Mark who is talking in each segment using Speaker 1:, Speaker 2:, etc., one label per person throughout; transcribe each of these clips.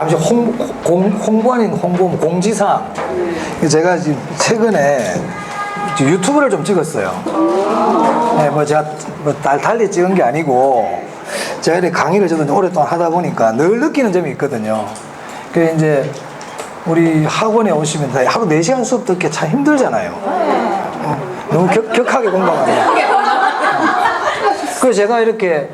Speaker 1: 잠시 홍보 아닌 홍보, 공지사항. 제가 지금 최근에 유튜브를 좀 찍었어요. 네, 뭐 제가 뭐 달리 찍은 게 아니고, 제가 이렇게 강의를 저도 오랫동안 하다 보니까 늘 느끼는 점이 있거든요. 그 이제 우리 학원에 오시면 하루 4시간 수업 듣기 참 힘들잖아요. 너무 격하게 공부합니다. 그래서 제가 이렇게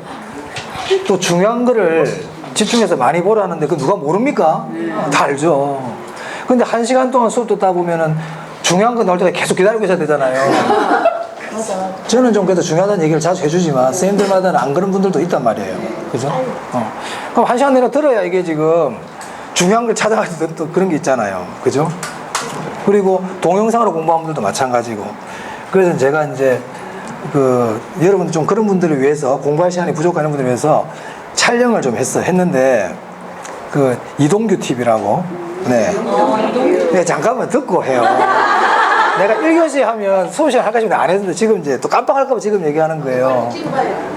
Speaker 1: 또 중요한 거를 집중해서 많이 보라는데 그 누가 모릅니까? 다 알죠. 근데 1시간 동안 수업 듣다 보면은 중요한 거 나올 때까지 계속 기다리고 있어야 되잖아요. 저는 좀 그래도 중요하다는 얘기를 자주 해주지만 선생님들마다는 안 그런 분들도 있단 말이에요. 그죠? 그럼 1시간 내내 들어야 이게 지금 중요한 걸 찾아가지고 또 그런 게 있잖아요. 그죠? 그리고 동영상으로 공부하는 분들도 마찬가지고. 그래서 제가 이제 여러분들 좀 그런 분들을 위해서, 공부할 시간이 부족한 분들을 위해서 촬영을 좀 했는데, 이동규 TV라고. 네. 네, 잠깐만 듣고 해요. 내가 1교시 하면 수업 시간 할까 싶은데 안 했는데 지금 이제 또 깜빡할까봐 지금 얘기하는 거예요.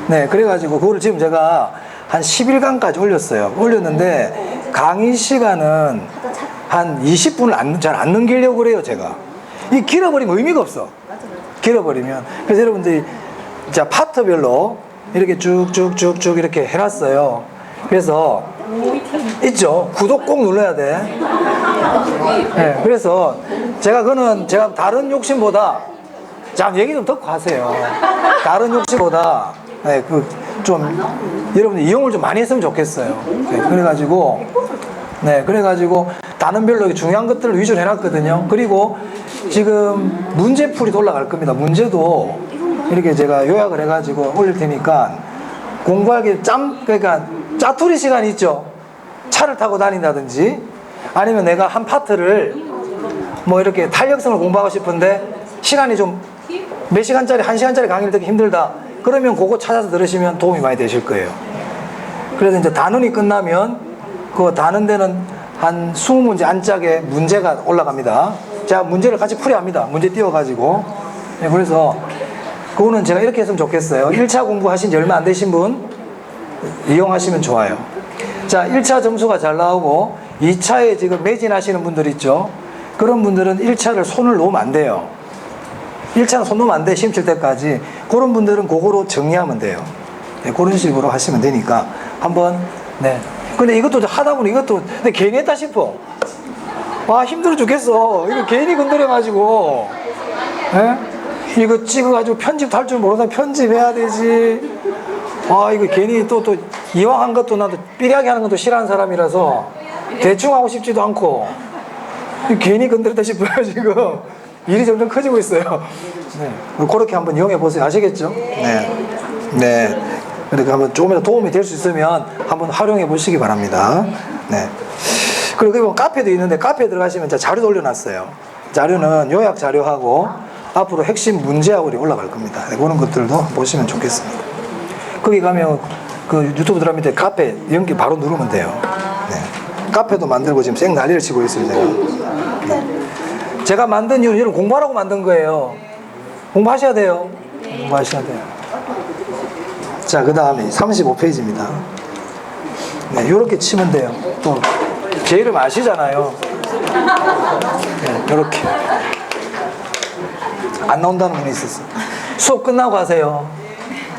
Speaker 1: 네, 그래가지고 그거를 지금 제가 한 10일간까지 올렸어요. 올렸는데 강의 시간은 한 20분을 잘 안 넘기려고 그래요, 제가. 이 길어버리면 의미가 없어. 길어버리면. 그래서 여러분들이 자, 파트별로 이렇게 쭉쭉쭉쭉 이렇게 해놨어요. 그래서 있죠. 구독 꼭 눌러야 돼. 네, 그래서 제가 다른 욕심보다, 자, 얘기 좀 듣고 하세요. 다른 욕심보다 네, 여러분들 이용을 좀 많이 했으면 좋겠어요. 네, 그래가지고 단원별로 중요한 것들을 위주로 해놨거든요. 그리고 지금 문제풀이도 올라갈 겁니다. 문제도 이렇게 제가 요약을 해가지고 올릴 테니까 공부하기 그러니까 짜투리 시간이 있죠. 차를 타고 다닌다든지 아니면 내가 한 파트를 뭐 이렇게 탄력성을 공부하고 싶은데 시간이 좀 몇 시간짜리, 1시간짜리 강의를 듣기 힘들다. 그러면 그거 찾아서 들으시면 도움이 많이 되실 거예요. 그래서 이제 단원이 끝나면 그 단원 데는 한 20문제 안짝에 문제가 올라갑니다. 제가 문제를 같이 풀이야 합니다. 문제 띄워가지고. 네, 그래서 그거는 제가 이렇게 했으면 좋겠어요. 1차 공부하신 지 얼마 안 되신 분 이용하시면 좋아요. 자, 1차 점수가 잘 나오고 2차에 지금 매진하시는 분들 있죠. 그런 분들은 1차를 손을 놓으면 안 돼요. 1차는 손 놓으면 안 돼. 시험 칠 때까지. 그런 분들은 그거로 정리하면 돼요. 네, 그런 식으로 하시면 되니까 한번. 네. 근데 이것도 하다 보니 근데 괜히 했다 싶어. 와, 힘들어 죽겠어. 이거 괜히 건드려가지고. 네? 이거 찍어가지고 편집도 할 줄 모르다 편집해야 되지. 아, 이거 괜히 또 이왕 한 것도 나도 삐리하게 하는 것도 싫어하는 사람이라서 대충 하고 싶지도 않고 괜히 건드렸다 싶어요. 지금 일이 점점 커지고 있어요. 네. 그렇게 한번 이용해 보세요. 아시겠죠? 네. 네. 그러니까 한번 조금이라도 도움이 될 수 있으면 한번 활용해 보시기 바랍니다. 네. 그리고 카페도 있는데 카페에 들어가시면 자료도 올려놨어요. 자료는 요약 자료하고 앞으로 핵심 문제하고 올라갈 겁니다. 네, 그런 것들도 보시면 좋겠습니다. 거기 가면 유튜브 들어갈 밑에 카페 연기 바로 누르면 돼요. 네. 카페도 만들고 지금 쌩 난리를 치고 있어요, 제가. 네. 제가 만든 이유는 여러분 공부하라고 만든 거예요. 공부하셔야 돼요. 공부하셔야 돼요. 자, 그 다음에 35페이지입니다. 네, 요렇게 치면 돼요. 또 제 이름 아시잖아요. 네, 요렇게. 안 나온다는 분이 있었어. 수업 끝나고 하세요.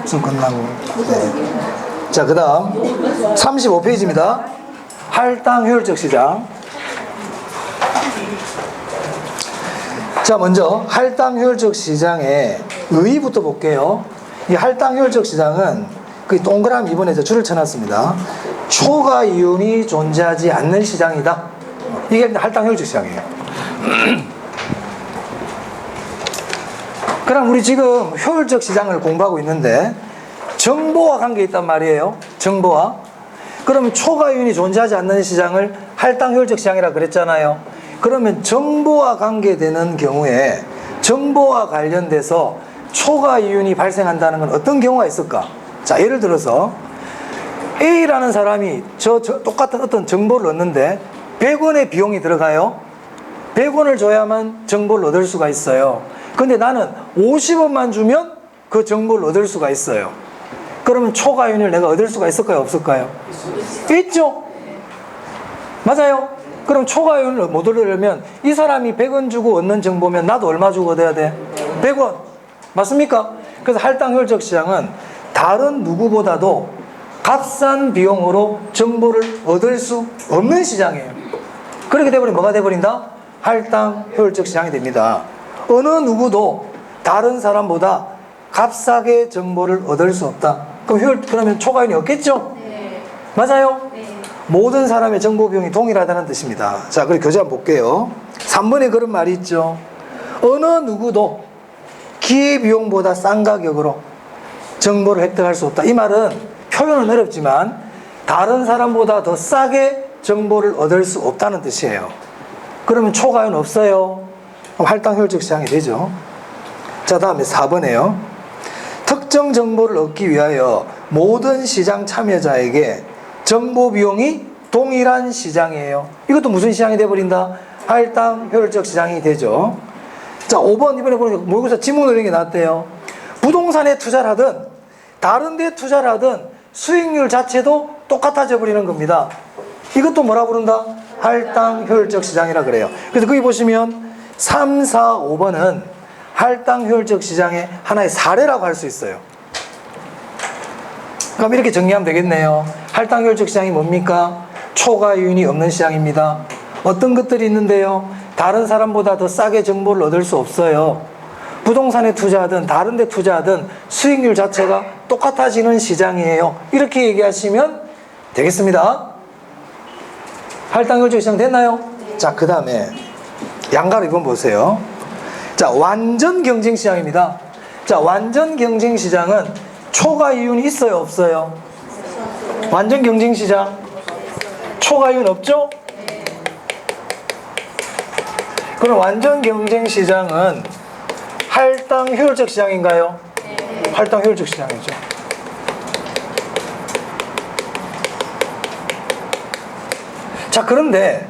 Speaker 1: 수업 끝나고. 네. 자, 그 다음 35페이지입니다. 할당 효율적 시장. 자, 먼저 할당 효율적 시장의 의의부터 볼게요. 이 할당 효율적 시장은 그 동그라미 이번에 줄을 쳐놨습니다. 초과 이윤이 존재하지 않는 시장이다. 이게 할당 효율적 시장이에요. 그럼 우리 지금 효율적 시장을 공부하고 있는데 정보와 관계 있단 말이에요. 정보와. 그러면 초과 이윤이 존재하지 않는 시장을 할당 효율적 시장이라 그랬잖아요. 그러면 정보와 관계되는 경우에 정보와 관련돼서 초과 이윤이 발생한다는 건 어떤 경우가 있을까? 자, 예를 들어서 A라는 사람이 똑같은 어떤 정보를 얻는데 100원의 비용이 들어가요. 100원을 줘야만 정보를 얻을 수가 있어요. 근데 나는 50원만 주면 그 정보를 얻을 수가 있어요. 그러면 초과 이윤을 내가 얻을 수가 있을까요? 없을까요? 있죠? 맞아요? 그럼 초과이윤을 못 얻으려면 이 사람이 100원 주고 얻는 정보면 나도 얼마 주고 얻어야 돼? 100원. 맞습니까? 그래서 할당 효율적 시장은 다른 누구보다도 값싼 비용으로 정보를 얻을 수 없는 시장이에요. 그렇게 돼버리면 뭐가 돼버린다? 할당 효율적 시장이 됩니다. 어느 누구도 다른 사람보다 값싸게 정보를 얻을 수 없다. 그러면 초과이윤이 없겠죠?
Speaker 2: 네.
Speaker 1: 맞아요?
Speaker 2: 네.
Speaker 1: 모든 사람의 정보 비용이 동일하다는 뜻입니다. 자, 그리고 교재 한번 볼게요. 3번에 그런 말이 있죠. 어느 누구도 기회비용보다 싼 가격으로 정보를 획득할 수 없다. 이 말은 표현은 어렵지만 다른 사람보다 더 싸게 정보를 얻을 수 없다는 뜻이에요. 그러면 초과이윤 없어요. 그럼 할당 효율적 시장이 되죠. 자, 다음에 4번에요. 특정 정보를 얻기 위하여 모든 시장 참여자에게 정보 비용이 동일한 시장이에요. 이것도 무슨 시장이 돼버린다? 할당 효율적 시장이 되죠. 자, 5번 이번에 보니까 모의고사 지문으로 이런 게 나왔대요. 부동산에 투자를 하든 다른 데 투자를 하든 수익률 자체도 똑같아져 버리는 겁니다. 이것도 뭐라 부른다? 할당 효율적 시장이라 그래요. 그래서 거기 보시면 3, 4, 5번은 할당 효율적 시장의 하나의 사례라고 할 수 있어요. 그럼 이렇게 정리하면 되겠네요. 할당 효율적 시장이 뭡니까? 초과이윤이 없는 시장입니다. 어떤 것들이 있는데요? 다른 사람보다 더 싸게 정보를 얻을 수 없어요. 부동산에 투자하든 다른 데 투자하든 수익률 자체가 똑같아지는 시장이에요. 이렇게 얘기하시면 되겠습니다. 할당 효율적 시장 됐나요? 자, 그 다음에 양가로 이번 보세요. 자, 완전 경쟁 시장입니다. 자, 완전 경쟁 시장은 초과이윤이 있어요, 없어요? 완전 경쟁 시장 초과이윤 없죠? 그럼 완전 경쟁 시장은 할당 효율적 시장인가요? 할당 효율적 시장이죠. 자, 그런데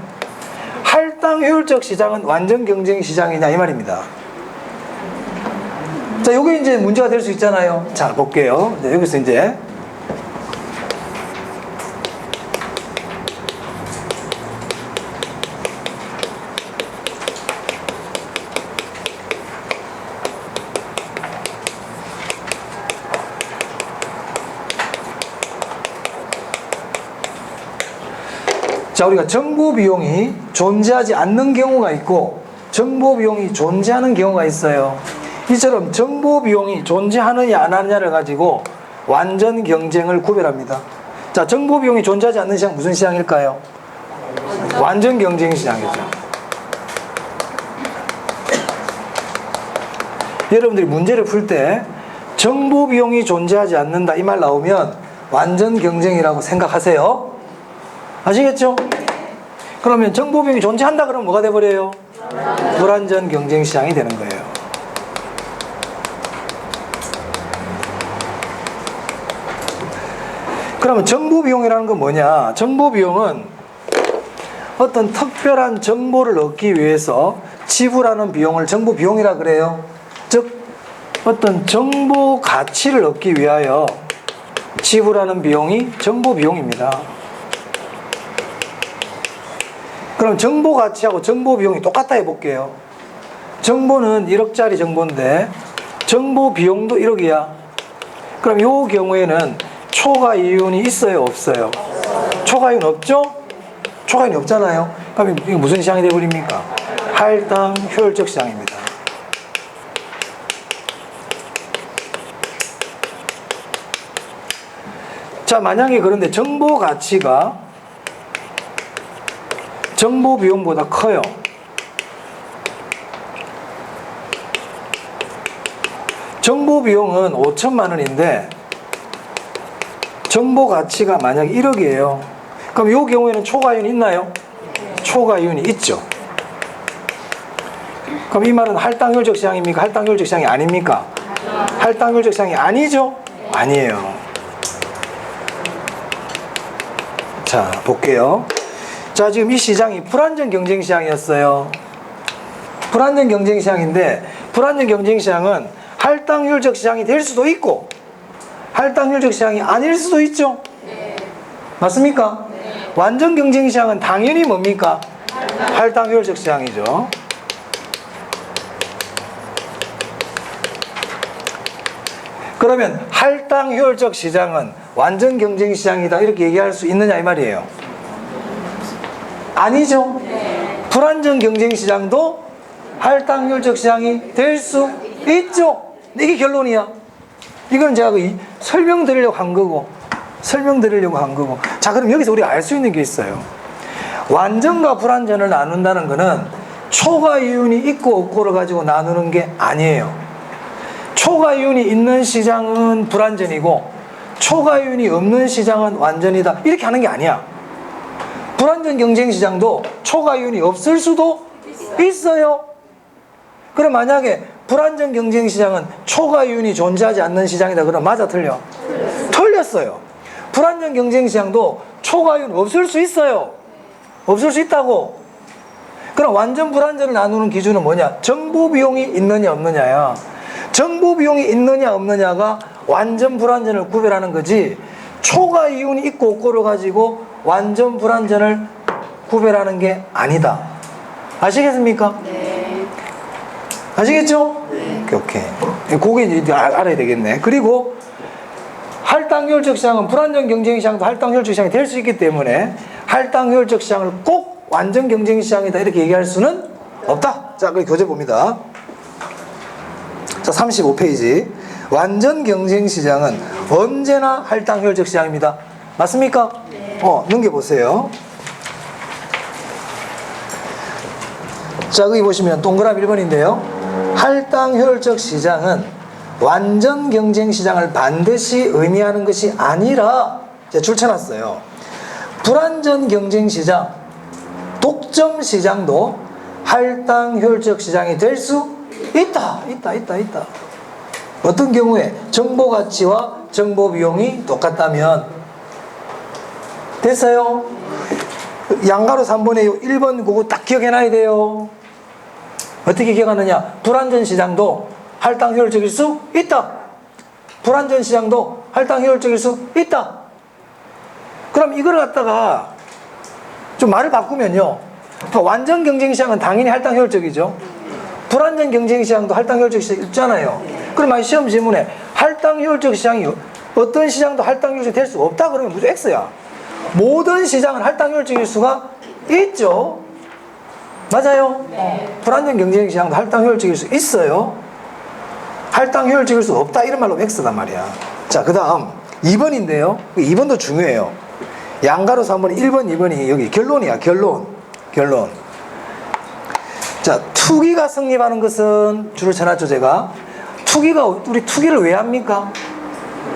Speaker 1: 할당 효율적 시장은 완전 경쟁 시장이냐 이 말입니다. 자, 요게 이제 문제가 될 수 있잖아요. 자, 볼게요. 네, 여기서 이제 자, 우리가 정보 비용이 존재하지 않는 경우가 있고 정보 비용이 존재하는 경우가 있어요. 이처럼 정보 비용이 존재하느냐 안 하느냐를 가지고 완전 경쟁을 구별합니다. 자, 정보 비용이 존재하지 않는 시장 무슨 시장일까요? 완전 경쟁 시장이죠. 여러분들이 문제를 풀 때 정보 비용이 존재하지 않는다 이 말 나오면 완전 경쟁이라고 생각하세요. 아시겠죠? 그러면 정보 비용이 존재한다 그러면 뭐가 돼버려요? 불완전 경쟁 시장이 되는 거예요. 그러면 정보 비용이라는 건 뭐냐? 정보 비용은 어떤 특별한 정보를 얻기 위해서 지불하는 비용을 정보 비용이라 그래요. 즉 어떤 정보 가치를 얻기 위하여 지불하는 비용이 정보 비용입니다. 그럼 정보 가치하고 정보 비용이 똑같다 해볼게요. 정보는 1억짜리 정보인데 정보 비용도 1억이야. 그럼 이 경우에는 초과이윤이 있어요, 없어요? 초과이윤 없죠? 초과이윤이 없잖아요. 그럼 이게 무슨 시장이 되어버립니까? 할당 효율적 시장입니다. 자, 만약에 그런데 정보 가치가 정보 비용보다 커요. 정보 비용은 5천만 원인데 정보 가치가 만약 1억이에요. 그럼 이 경우에는 초과이윤이 있나요? 초과이윤이 있죠. 그럼 이 말은 할당 효율적 시장입니까? 할당 효율적 시장이 아닙니까? 할당 효율적 시장이 아니죠? 아니에요. 자, 볼게요. 자, 지금 이 시장이 불완전 경쟁 시장이었어요. 불완전 경쟁 시장인데 불완전 경쟁 시장은 할당 효율적 시장이 될 수도 있고 할당 효율적 시장이 아닐 수도 있죠. 맞습니까? 완전 경쟁 시장은 당연히 뭡니까? 할당 효율적 시장이죠. 그러면 할당 효율적 시장은 완전 경쟁 시장이다 이렇게 얘기할 수 있느냐 이 말이에요. 아니죠. 불완전 경쟁 시장도 할당 효율적 시장이 될 수 있죠. 이게 결론이야. 이건 제가 설명드리려고 한 거고. 자, 그럼 여기서 우리가 알 수 있는 게 있어요. 완전과 불완전을 나눈다는 거는 초과 이윤이 있고 없고를 가지고 나누는 게 아니에요. 초과 이윤이 있는 시장은 불완전이고 초과 이윤이 없는 시장은 완전이다 이렇게 하는 게 아니야. 불완전 경쟁 시장도 초과 이윤이 없을 수도 있어요. 그럼 만약에 불완전 경쟁 시장은 초과 이윤이 존재하지 않는 시장이다 그럼 맞아 틀려? 틀렸어요. 불완전 경쟁 시장도 초과 이윤 없을 수 있어요. 없을 수 있다고. 그럼 완전 불완전을 나누는 기준은 뭐냐? 정보 비용이 있느냐 없느냐야. 정보 비용이 있느냐 없느냐가 완전 불완전을 구별하는 거지 초과 이윤이 있고 없고를 가지고 완전 불완전을 구별하는 게 아니다. 아시겠습니까?
Speaker 2: 네.
Speaker 1: 아시겠죠? 네. 오케이. 그게 이제 알아야 되겠네. 그리고 할당 효율적 시장은 불완전 경쟁 시장도 할당 효율적 시장이 될 수 있기 때문에 할당 효율적 시장을 꼭 완전 경쟁 시장이다 이렇게 얘기할 수는 없다. 자, 그럼 교재 봅니다. 자, 35페이지. 완전 경쟁 시장은 언제나 할당 효율적 시장입니다. 맞습니까?
Speaker 2: 네.
Speaker 1: 넘겨보세요. 자, 여기 보시면 동그라미 1번인데요. 할당 효율적 시장은 완전 경쟁 시장을 반드시 의미하는 것이 아니라 제가 줄 쳐놨어요. 불완전 경쟁 시장, 독점 시장도 할당 효율적 시장이 될 수 있다. 어떤 경우에 정보 가치와 정보 비용이 똑같다면 됐어요? 양가로 3번에 1번 그거 딱 기억해놔야 돼요. 어떻게 기억하느냐? 불완전 시장도 할당 효율적일 수 있다. 불완전 시장도 할당 효율적일 수 있다. 그럼 이걸 갖다가 좀 말을 바꾸면요. 완전 경쟁 시장은 당연히 할당 효율적이죠. 불완전 경쟁 시장도 할당 효율적 시장이 있잖아요. 그럼 시험 질문에 할당 효율적 시장이 어떤 시장도 할당 효율적이 될 수 없다 그러면 무조건 X야. 모든 시장은 할당 효율적일 수가 있죠. 맞아요?
Speaker 2: 네.
Speaker 1: 불완전 경쟁 시장도 할당 효율적일 수 있어요. 할당 효율적일 수 없다 이런 말로 X단 말이야. 자, 그 다음 2번인데요 2번도 중요해요. 양가로 3번 1번 2번이 여기 결론이야. 결론. 자, 투기가 성립하는 것은 줄을 쳐놨죠 제가. 우리 투기를 왜 합니까?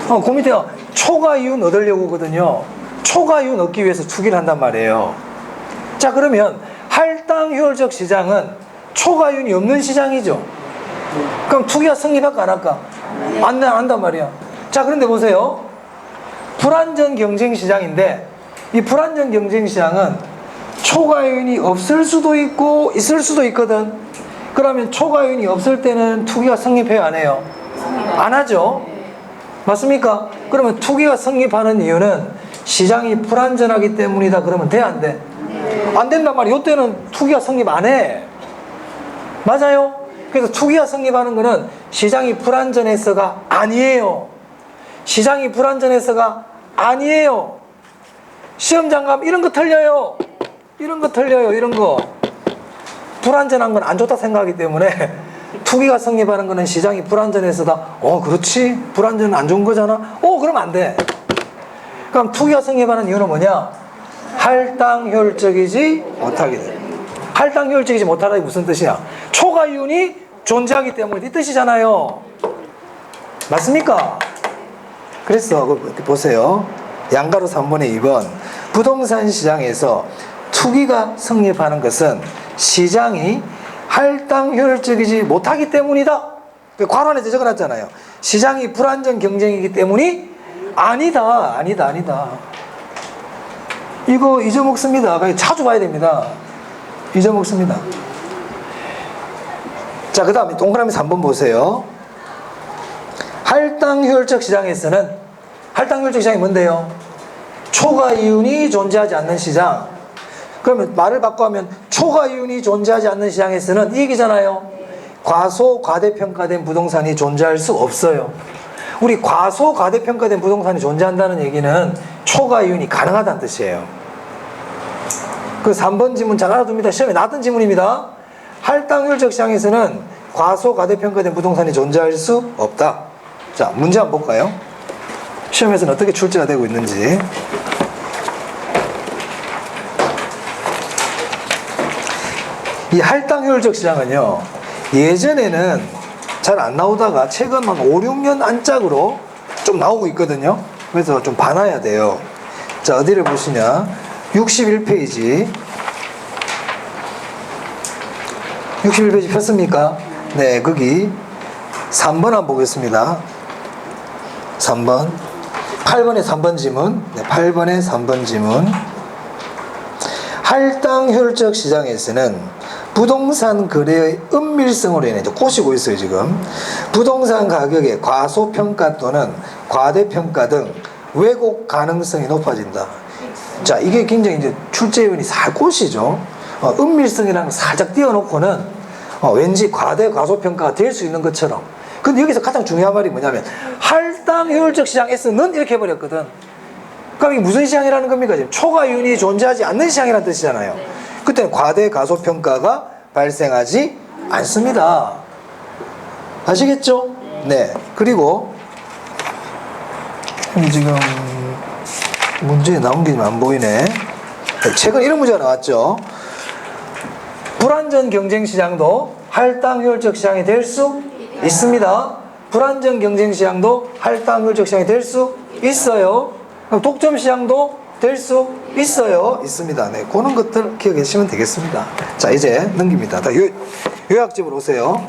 Speaker 1: 그 밑에요. 초과 이윤 얻으려고 하거든요. 초과 이윤 얻기 위해서 투기를 한단 말이에요. 자, 그러면 할당 효율적 시장은 초과 이윤이 없는 시장이죠. 그럼 투기가 성립할까 안 할까? 안 한단 말이야. 자, 그런데 보세요. 불완전 경쟁 시장인데 이 불완전 경쟁 시장은 초과 이윤이 없을 수도 있고 있을 수도 있거든. 그러면 초과 이윤이 없을 때는 투기가 성립해요 안 해요? 안 하죠. 맞습니까? 그러면 투기가 성립하는 이유는 시장이 불완전하기 때문이다 그러면 돼 안 돼? 안 된단 말이야. 이때는 투기가 성립 안 해. 맞아요? 그래서 투기가 성립하는 거는 시장이 불완전해서가 아니에요. 시장이 불완전해서가 아니에요. 시험장 가면 이런 거 틀려요. 이런 거 불완전한 건 안 좋다 생각하기 때문에 투기가 성립하는 거는 시장이 불완전해서다. 그렇지. 불완전은 안 좋은 거잖아. 그럼 안 돼. 그럼 투기가 성립하는 이유는 뭐냐? 할당 효율적이지 못하게 돼. 할당 효율적이지 못하다는 게 무슨 뜻이야? 초과 이윤이 존재하기 때문에 이 뜻이잖아요. 맞습니까? 그래서 보세요. 양가로 3번에 2번. 부동산 시장에서 투기가 성립하는 것은 시장이 할당 효율적이지 못하기 때문이다. 괄호 안에 적어놨잖아요. 시장이 불완전 경쟁이기 때문이 아니다. 이거 잊어먹습니다. 자주 봐야 됩니다. 잊어먹습니다. 자, 그 다음에 동그라미 3번 보세요. 할당 효율적 시장에서는 할당 효율적 시장이 뭔데요? 초과 이윤이 존재하지 않는 시장. 그러면 말을 바꿔하면 초과 이윤이 존재하지 않는 시장에서는 이 얘기잖아요. 과소 과대평가된 부동산이 존재할 수 없어요. 우리 과소 과대평가된 부동산이 존재한다는 얘기는 초과 이윤이 가능하다는 뜻이에요. 그 3번 지문 잘 알아둡니다. 시험에 나왔던 지문입니다. 할당률적 시장에서는 과소 과대평가된 부동산이 존재할 수 없다. 자, 문제 한번 볼까요? 시험에서는 어떻게 출제가 되고 있는지. 이 할당효율적 시장은요, 예전에는 잘 안 나오다가 최근 한 5, 6년 안짝으로 좀 나오고 있거든요. 그래서 좀 봐놔야 돼요. 자, 어디를 보시냐. 61페이지. 61페이지 폈습니까? 네, 거기 3번 한번 보겠습니다. 3번. 8번에 3번 지문. 네, 8번에 3번 지문. 할당효율적 시장에서는 부동산 거래의 은밀성으로 인해 꼬시고 있어요, 지금. 부동산 가격의 과소평가 또는 과대평가 등 왜곡 가능성이 높아진다. 자, 이게 굉장히 이제 출제위원이 살 꼬시죠. 은밀성이라는 걸 살짝 띄워놓고는 왠지 과소평가가 될 수 있는 것처럼. 근데 여기서 가장 중요한 말이 뭐냐면 할당효율적 시장에서는 이렇게 해버렸거든. 그럼 이게 무슨 시장이라는 겁니까? 지금 초과이윤이 존재하지 않는 시장이라는 뜻이잖아요. 그때는 과대가소평가가 발생하지 않습니다. 아시겠죠? 네. 그리고 지금 문제에 나온 게 안 보이네. 최근 이런 문제가 나왔죠. 불안전 경쟁시장도 할당효율적 시장이 될 수 있습니다. 불안전 경쟁시장도 할당효율적 시장이 될 수 있어요. 독점시장도 될 수 있어요. 있습니다. 네, 그런 것들 기억하시면 되겠습니다. 자, 이제 넘깁니다. 요약집으로 오세요.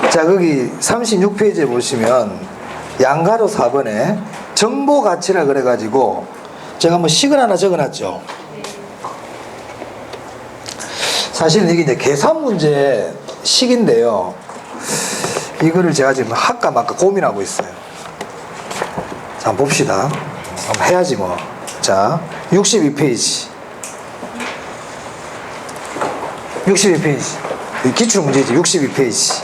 Speaker 1: 자, 거기 36페이지에 보시면 양가로 4번에 정보 가치라 그래가지고 제가 한번 식을 하나 적어놨죠. 사실은 이게 이제 계산 문제 식인데요. 이거를 제가 지금 할까 말까 고민하고 있어요. 자, 한번 봅시다. 한번 해야지 뭐. 자, 62페이지. 62페이지. 기출문제지, 62페이지.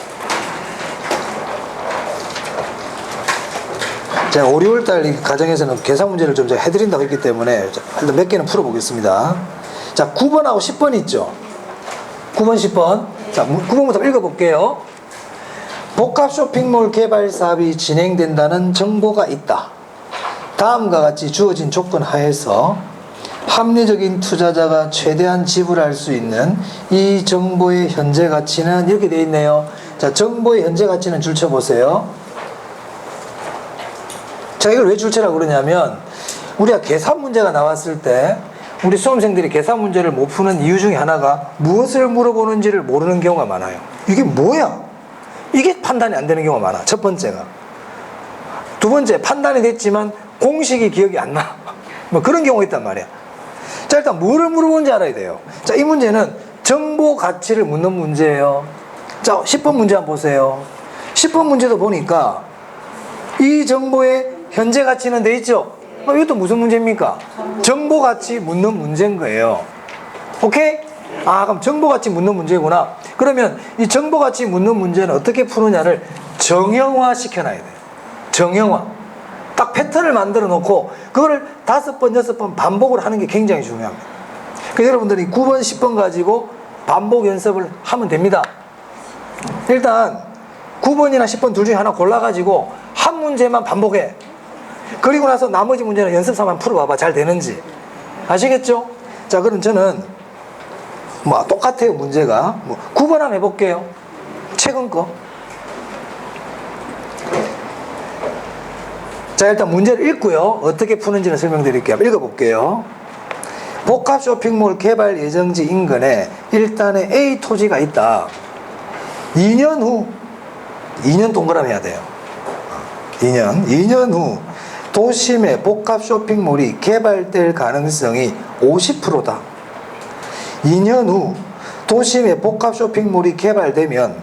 Speaker 1: 제가 5, 6월달 과정에서는 계산 문제를 좀 해드린다고 했기 때문에 일단 몇 개는 풀어보겠습니다. 자, 9번하고 10번 있죠? 9번, 10번. 자, 9번부터 읽어볼게요. 복합 쇼핑몰 개발 사업이 진행된다는 정보가 있다. 다음과 같이 주어진 조건 하에서 합리적인 투자자가 최대한 지불할 수 있는 이 정보의 현재 가치는 이렇게 되어 있네요. 자, 정보의 현재 가치는 줄쳐보세요. 자, 이걸 왜 줄쳐라고 그러냐면 우리가 계산 문제가 나왔을 때 우리 수험생들이 계산 문제를 못 푸는 이유 중에 하나가 무엇을 물어보는지를 모르는 경우가 많아요. 이게 뭐야? 이게 판단이 안 되는 경우가 많아. 첫 번째가. 두 번째, 판단이 됐지만 공식이 기억이 안 나. 뭐 그런 경우가 있단 말이야. 자, 일단 뭐를 물어보는지 알아야 돼요. 자, 이 문제는 정보 가치를 묻는 문제예요. 자, 10번 문제 한번 보세요. 10번 문제도 보니까 이 정보의 현재 가치는 돼 있죠? 이것도 무슨 문제입니까? 정보 가치 묻는 문제인 거예요. 오케이? 아, 그럼 정보 가치 묻는 문제구나. 그러면 이 정보 가치 묻는 문제는 어떻게 푸느냐를 정형화 시켜놔야 돼요. 정형화. 딱 패턴을 만들어 놓고 그거를 5번, 6번 반복을 하는 게 굉장히 중요합니다. 그래서 여러분들이 9번, 10번 가지고 반복 연습을 하면 됩니다. 일단 9번이나 10번 둘 중에 하나 골라가지고 한 문제만 반복해. 그리고 나서 나머지 문제는 연습 삼아 풀어봐봐. 잘 되는지. 아시겠죠? 자, 그럼 저는 뭐 똑같아요. 문제가 9번 한번 해볼게요. 최근 거. 자, 일단 문제를 읽고요. 어떻게 푸는지는 설명드릴게요. 읽어볼게요. 복합 쇼핑몰 개발 예정지 인근에 일단에 A 토지가 있다. 2년 후 2년 동그라미 해야 돼요. 2년 후 도심의 복합 쇼핑몰이 개발될 가능성이 50%다. 2년 후 도심의 복합 쇼핑몰이 개발되면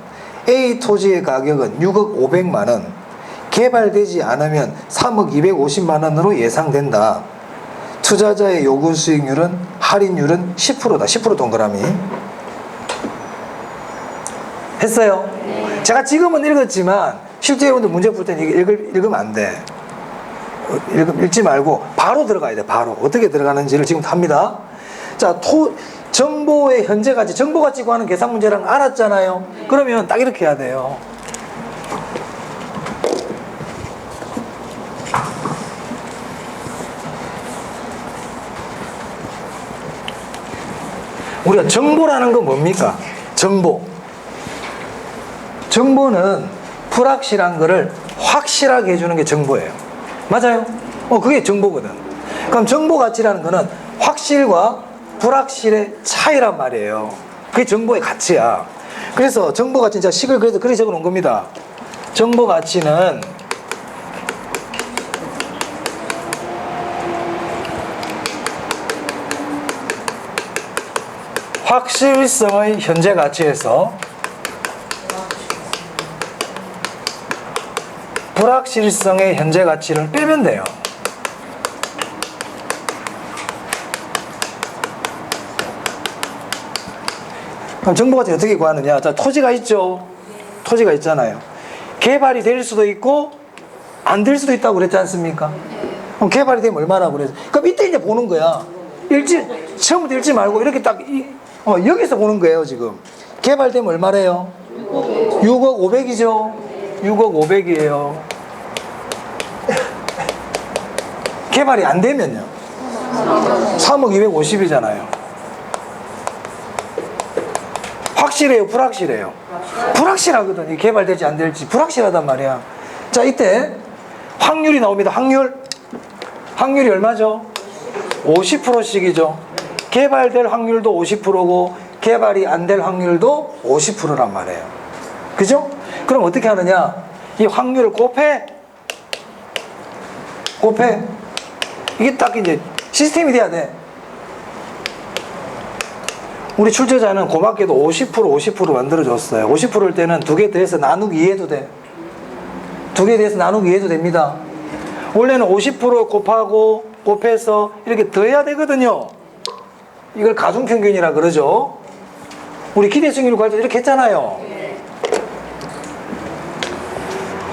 Speaker 1: A 토지의 가격은 6억 500만 원, 개발되지 않으면 3억 250만 원으로 예상된다. 투자자의 요구 수익률은 할인율은 10%다. 10% 동그라미. 했어요? 제가 지금은 읽었지만 실제 여러분들 문제 풀 때는 읽으면 안 돼. 읽지 말고 바로 들어가야 돼. 바로 어떻게 들어가는지를 지금 합니다. 자, 정보의 현재 가치, 정보 가치 구하는 계산 문제랑 알았잖아요. 그러면 딱 이렇게 해야 돼요. 우리가 정보라는 건 뭡니까? 정보는 불확실한 거를 확실하게 해주는 게 정보예요. 맞아요? 그게 정보거든. 그럼 정보 가치라는 거는 확실과 불확실의 차이란 말이에요. 그게 정보의 가치야. 그래서 정보 가치는 제가 식을 그래서 그렇게 적어 놓은 겁니다. 정보 가치는 확실성의 현재 가치에서 불확실성의 현재 가치를 빼면 돼요. 그럼 정보 가치 어떻게 구하느냐? 자, 토지가 있죠. 토지가 있잖아요. 개발이 될 수도 있고 안 될 수도 있다고 그랬지 않습니까? 그럼 개발이 되면 얼마나 그래서? 그럼 이때 이제 보는 거야. 처음부터 읽지 말고 이렇게 딱 여기서 보는 거예요, 지금. 개발되면 얼마래요? 6억 500이죠. 6억 500이에요. 개발이 안 되면요. 3억 250이잖아요. 확실해요, 불확실해요? 불확실하거든. 개발될지 안 될지 불확실하단 말이야. 자, 이때 확률이 나옵니다. 확률이 얼마죠? 50%씩이죠. 개발될 확률도 50%고 개발이 안 될 확률도 50%란 말이에요. 그죠? 그럼 어떻게 하느냐? 이 확률을 곱해. 이게 딱 이제 시스템이 돼야 돼. 우리 출제자는 고맙게도 50% 만들어줬어요. 50%일 때는 두 개 더해서 나누기 2해도 돼. 두 개 더해서 나누기 2해도 됩니다. 원래는 50% 곱해서 이렇게 더해야 되거든요. 이걸 가중평균이라 그러죠. 우리 기대승률 구할 때 이렇게 했잖아요.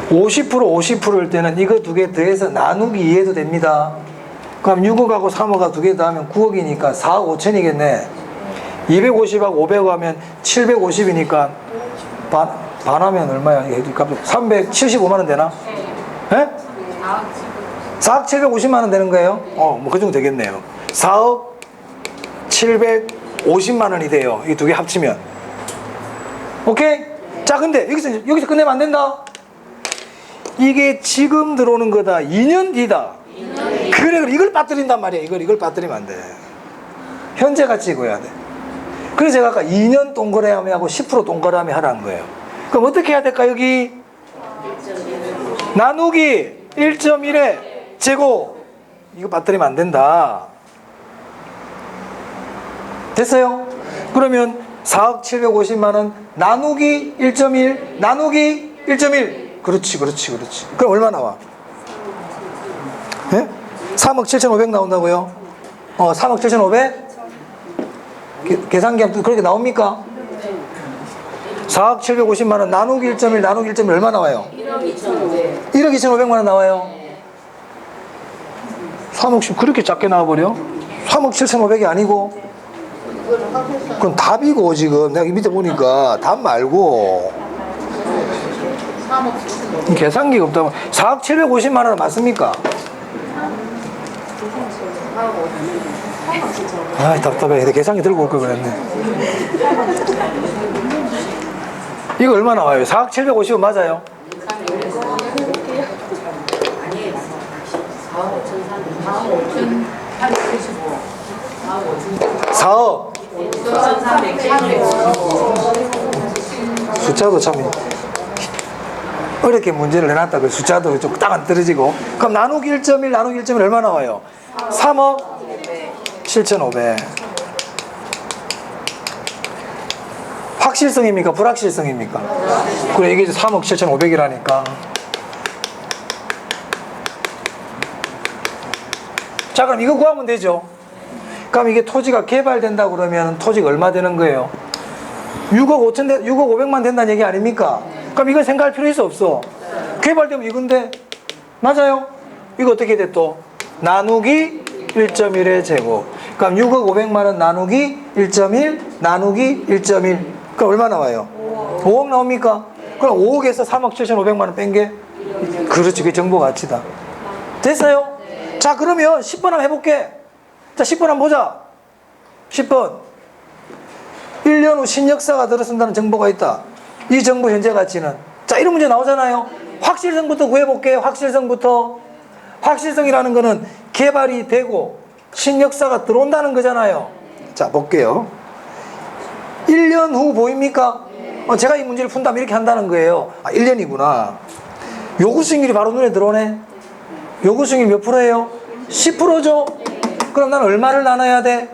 Speaker 1: 50%일 때는 이거 두 개 더해서 나누기 2해도 됩니다. 그럼 6억하고 3억하고 두 개 더하면 9억이니까 4억 5천이겠네. 250하고 500 하면 750이니까 반하면 얼마야? 375만 원 되나? 예? 4억 750만 원 되는 거예요? 뭐 그 정도 되겠네요. 4억 750만 원이 돼요. 이 두 개 합치면. 오케이? 자, 근데 여기서 끝내면 안 된다. 이게 지금 들어오는 거다. 2년 뒤다. 그래, 이걸 빠뜨린단 말이야. 이걸 빠뜨리면 안 돼. 현재 가치 구해야 돼. 그래서 제가 아까 2년 동그라미 하고 10% 동그라미 하라는 거예요. 그럼 어떻게 해야 될까? 여기 나누기 1.1의 제곱. 이거 빠뜨리면 안 된다. 됐어요? 그러면 4억 750만 원 나누기 1.1 나누기 1.1. 그렇지. 그럼 얼마 나와? 예? 3억 7,500 나온다고요? 3억 7,500? 계산기 하면 그렇게 나옵니까? 4억 750만 원 나누기 1.1 나누기 1.1 얼마 나와요? 1억 2,500만 원 나와요. 3억 10 그렇게 작게 나와버려? 3억 7,500이 아니고? 그건 답이고 지금 내가 이 밑에 보니까 답 말고 계산기가 없다고. 4억 750만 원 맞습니까? 아, 답답해. 계산기 들고 올 걸 그랬네. 이거 얼마 나와요? 4억 750원 맞아요? 4억 숫자도 참 어렵게 문제를 해놨다. 그 숫자도 좀 딱 안 떨어지고. 그럼 나누기 1.1 나누기 1.1 얼마 나와요? 3억 7,500. 확실성입니까? 불확실성입니까? 그래, 이게 3억 7,500이라니까. 자, 그럼 이거 구하면 되죠. 그럼 이게 토지가 개발된다 그러면 토지가 얼마 되는 거예요? 6억 500만 된다는 얘기 아닙니까? 그럼 이걸 생각할 필요 있어, 없어? 개발되면 이건데, 맞아요? 이거 어떻게 돼 또? 나누기 1.1의 제곱. 그럼 6억 500만 원 나누기 1.1 나누기 1.1. 그럼 얼마 나와요? 5억 나옵니까? 그럼 5억에서 3억 7,500만 원 뺀 게? 그렇지, 그게 정보 가치다. 됐어요? 자, 그러면 10번 한번 해볼게. 자, 10번 한번 보자. 10번. 1년 후 신역사가 들어선다는 정보가 있다. 이 정보 현재 가치는? 자, 이런 문제 나오잖아요. 확실성부터 구해볼게요. 확실성부터. 확실성이라는 거는 개발이 되고 신역사가 들어온다는 거잖아요. 자, 볼게요. 1년 후 보입니까? 제가 이 문제를 푼다면 이렇게 한다는 거예요. 아, 1년이구나. 요구 수익률이 바로 눈에 들어오네. 요구 수익률 몇 프로예요? 10%죠? 그럼 나는 얼마를 나눠야 돼?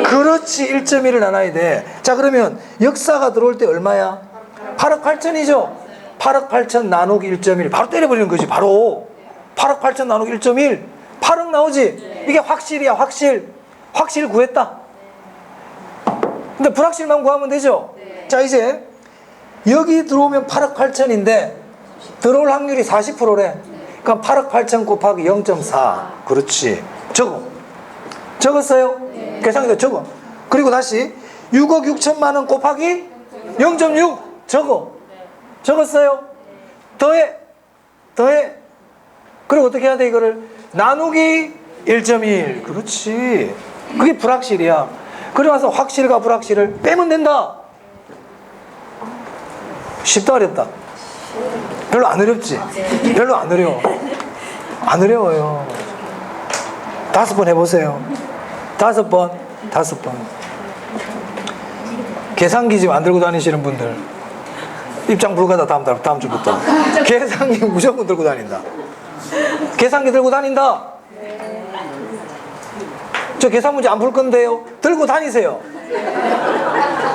Speaker 1: 그렇지, 1.1을 나눠야 돼. 자, 그러면 역사가 들어올 때 얼마야? 8억 8천이죠? 8억 8천 나누기 1.1. 바로 때려버리는 거지, 바로. 8억 8천 나누기 1.1. 8억 나오지? 이게 확실이야, 확실. 확실 구했다. 근데 불확실만 구하면 되죠? 자, 이제 여기 들어오면 8억 8천인데 들어올 확률이 40%래. 그럼 8억 8천 곱하기 0.4. 그렇지. 적어. 적었어요? 계산기도 적어. 그리고 다시 6억 6천만 원 곱하기 0.6. 적어. 적었어요? 더해. 더해. 그리고 어떻게 해야 돼, 이거를? 나누기 1.1. 그렇지. 그게 불확실이야. 그리고 나서 확실과 불확실을 빼면 된다. 쉽다, 어렵다? 별로 안 어렵지? 별로 안 어려워. 안 어려워요. 5번 해보세요. 5번. 5번. 계산기 지금 안 들고 다니시는 분들 입장 불가다. 다음 주부터 계산기 무조건 들고 다닌다. 계산기 들고 다닌다. 저 계산 문제 안 풀 건데요. 들고 다니세요.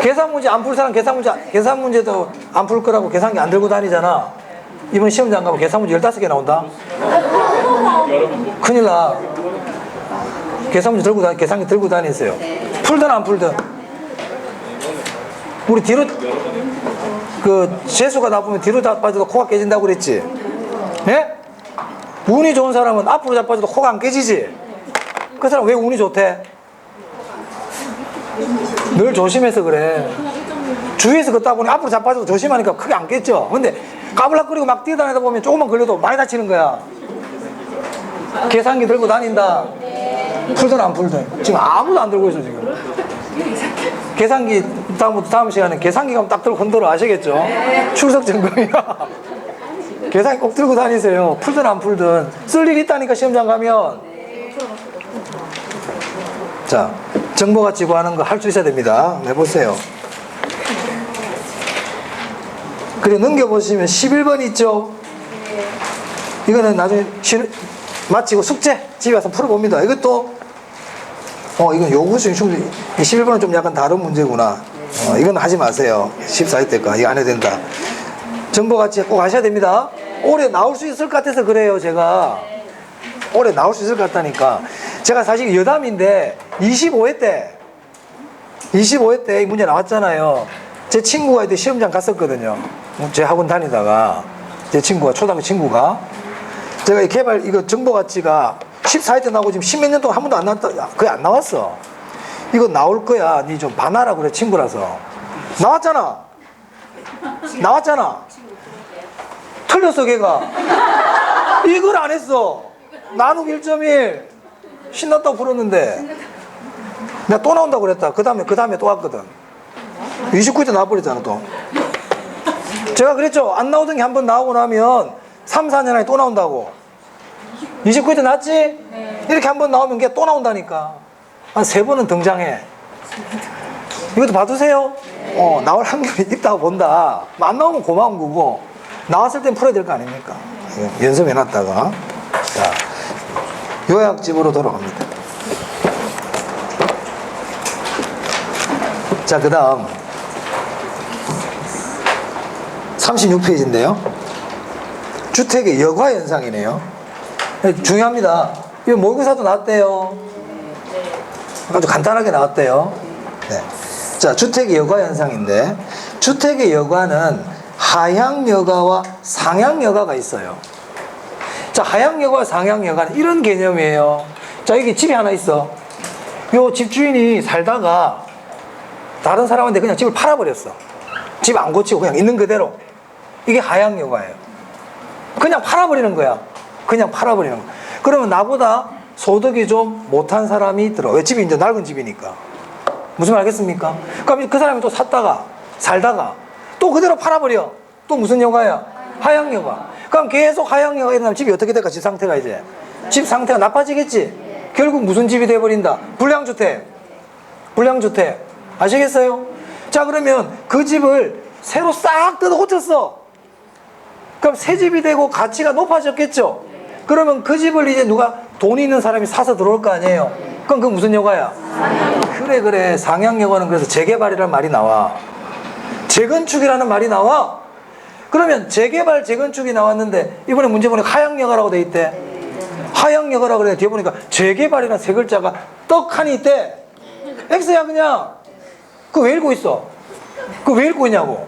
Speaker 1: 계산 문제 안 풀 사람 계산 문제도 안 풀 거라고 계산기 안 들고 다니잖아. 이번 시험장 가면 계산 문제 15개 나온다. 큰일 나. 계산 문제 계산기 들고 다니세요. 풀든 안 풀든. 우리 뒤로 재수가 나쁘면 뒤로 자빠져도 코가 깨진다고 그랬지. 예? 운이 좋은 사람은 앞으로 자빠져도 코가 안 깨지지. 그 사람 왜 운이 좋대? 늘 조심해서 그래. 주위에서 걷다 보니 앞으로 자빠져도 조심하니까 크게 안 깼죠. 근데 까불락거리고 막 뛰어다니다 보면 조금만 걸려도 많이 다치는 거야. 계산기 들고 다닌다. 풀든 안 풀든. 지금 아무도 안 들고 있어, 지금. 계산기 다음 시간에 계산기 가면 딱 들고 흔들어. 아시겠죠? 출석 점검이야. 계산기 꼭 들고 다니세요. 풀든 안 풀든. 쓸 일 있다니까, 시험장 가면. 자, 정보가치 구하는 거 할 수 있어야 됩니다. 해보세요. 그리고 넘겨보시면 11번 있죠? 이거는 나중에 마치고 숙제 집에 와서 풀어봅니다. 이것도 이건 요구수익 충분히 11번은 좀 약간 다른 문제구나. 이건 하지 마세요. 14회 때까 이거 안 해도 된다. 정보가치 꼭 하셔야 됩니다. 올해 나올 수 있을 것 같아서 그래요. 제가 올해 나올 수 있을 것 같다니까. 제가 사실 여담인데 25회 때 이 문제 나왔잖아요. 제 친구가 이때 시험장 갔었거든요. 제 학원 다니다가 제 친구가, 초등학교 친구가, 제가 이거 정보가치가 14회 때 나오고 지금 10몇 년 동안 한 번도 안 나왔다. 거의 안 나왔어. 이거 나올 거야. 니 좀 봐놔라 그래, 친구라서. 나왔잖아. 틀렸어, 걔가. 이걸 안 했어. 나누기 1.1. 신났다고 풀었는데. 내가 또 나온다고 그랬다. 그 다음에 또 왔거든. 29회 때 나와버렸잖아, 또. 제가 그랬죠. 안 나오던 게 한 번 나오고 나면 3, 4년 안에 또 나온다고. 29회 때 났지? 네. 이렇게 한 번 나오면 걔 또 나온다니까. 한 3번은 등장해. 이것도 봐두세요. 나올 확률이 있다고 본다. 안 나오면 고마운 거고, 나왔을 땐 풀어야 될 거 아닙니까? 연습해놨다가. 자, 요약집으로 돌아갑니다. 자, 그 다음 36페이지인데요. 주택의 여과 현상이네요. 중요합니다. 이거 모의고사도 나왔대요. 아주 간단하게 나왔대요. 네. 자, 주택의 여과 현상인데, 주택의 여과는 하향 여과와 상향 여과가 있어요. 자, 하향 여과와 상향 여과는 이런 개념이에요. 자, 여기 집이 하나 있어. 요 집주인이 살다가 다른 사람한테 그냥 집을 팔아버렸어. 집 안 고치고 그냥 있는 그대로. 이게 하향 여과예요. 그냥 팔아버리는 거야. 그냥 팔아버리는 거야. 그러면 나보다 소득이 좀 못한 사람이 들어. 왜? 집이 이제 낡은 집이니까. 무슨 말 알겠습니까? 그럼 그 사람이 또 샀다가 살다가 또 그대로 팔아버려. 또 무슨 여과야? 하향 여과. 그럼 계속 하향 여과가 일어나면 집이 어떻게 될까? 집 상태가 이제 집 상태가 나빠지겠지. 결국 무슨 집이 돼버린다? 불량주택. 불량주택. 아시겠어요? 자, 그러면 그 집을 새로 싹 뜯어 고쳤어. 그럼 새 집이 되고 가치가 높아졌겠죠? 그러면 그 집을 이제 누가 돈 있는 사람이 사서 들어올 거 아니에요? 그럼 그건 무슨 여과야? 그래. 상향 여과는 그래서 재개발이라는 말이 나와. 재건축이라는 말이 나와. 그러면 재개발, 재건축이 나왔는데 이번에 문제 보니까 하향 여과라고 돼 있대. 하향 여과라고 그래. 뒤에 보니까 재개발이라는 세 글자가 떡하니 있대. X야 그냥. 그거 왜 읽고 있어? 그거 왜 읽고 있냐고.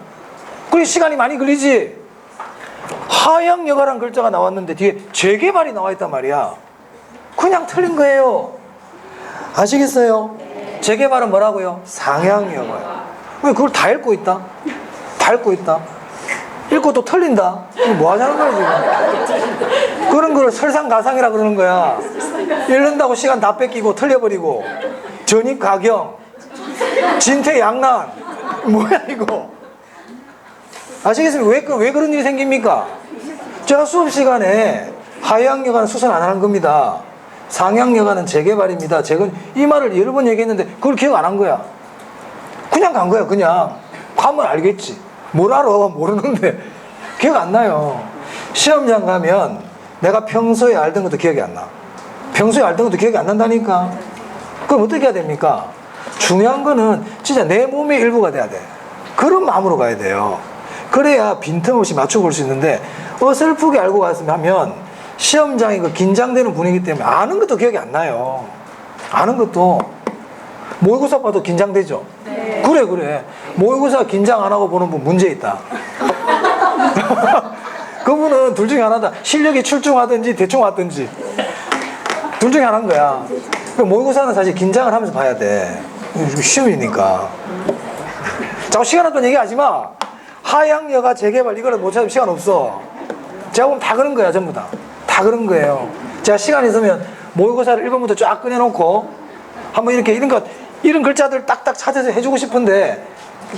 Speaker 1: 그래 시간이 많이 걸리지. 하향 여과라는 글자가 나왔는데 뒤에 재개발이 나와 있단 말이야. 그냥 틀린 거예요. 아시겠어요? 재개발은 뭐라고요? 상향 여과야. 왜 그걸 다 읽고 있다? 다 읽고 있다. 읽고 또 틀린다. 이거 뭐 하자는 거야 지금. 그런 걸 설상가상이라 그러는 거야. 읽는다고 시간 다 뺏기고 틀려버리고 전입가경 진퇴양난 뭐야 이거. 아시겠습니까? 왜 그런 일이 생깁니까? 제가 수업 시간에 하향 여과는 수선 안 하는 겁니다. 상향 여과는 재개발입니다. 이 말을 여러 번 얘기했는데 그걸 기억 안 한 거야. 그냥 간 거야. 그냥 가면 알겠지. 뭘 알아? 모르는데 기억 안 나요. 시험장 가면 내가 평소에 알던 것도 기억이 안 나. 평소에 알던 것도 기억이 안 난다니까. 그럼 어떻게 해야 됩니까? 중요한 거는 진짜 내 몸의 일부가 돼야 돼. 그런 마음으로 가야 돼요. 그래야 빈틈없이 맞춰볼 수 있는데 어설프게 알고 갔으면 시험장이 그 긴장되는 분위기 때문에 아는 것도 기억이 안 나요. 아는 것도 모의고사 봐도 긴장되죠? 네. 그래. 모의고사 긴장 안 하고 보는 분 문제 있다. 그분은 둘 중에 하나다. 실력이 출중하든지 대충 왔든지 둘 중에 하나인 거야. 모의고사는 사실 긴장을 하면서 봐야 돼. 시험이니까. 자꾸 시간 없던 얘기하지 마. 하향 여과 재개발 이거를 못 찾으면 시간 없어. 제가 보면 다 그런 거야. 전부 다 그런 거예요. 제가 시간 있으면 모의고사를 1번부터 쫙 꺼내놓고 한번 이렇게 이런 글자들 딱딱 찾아서 해주고 싶은데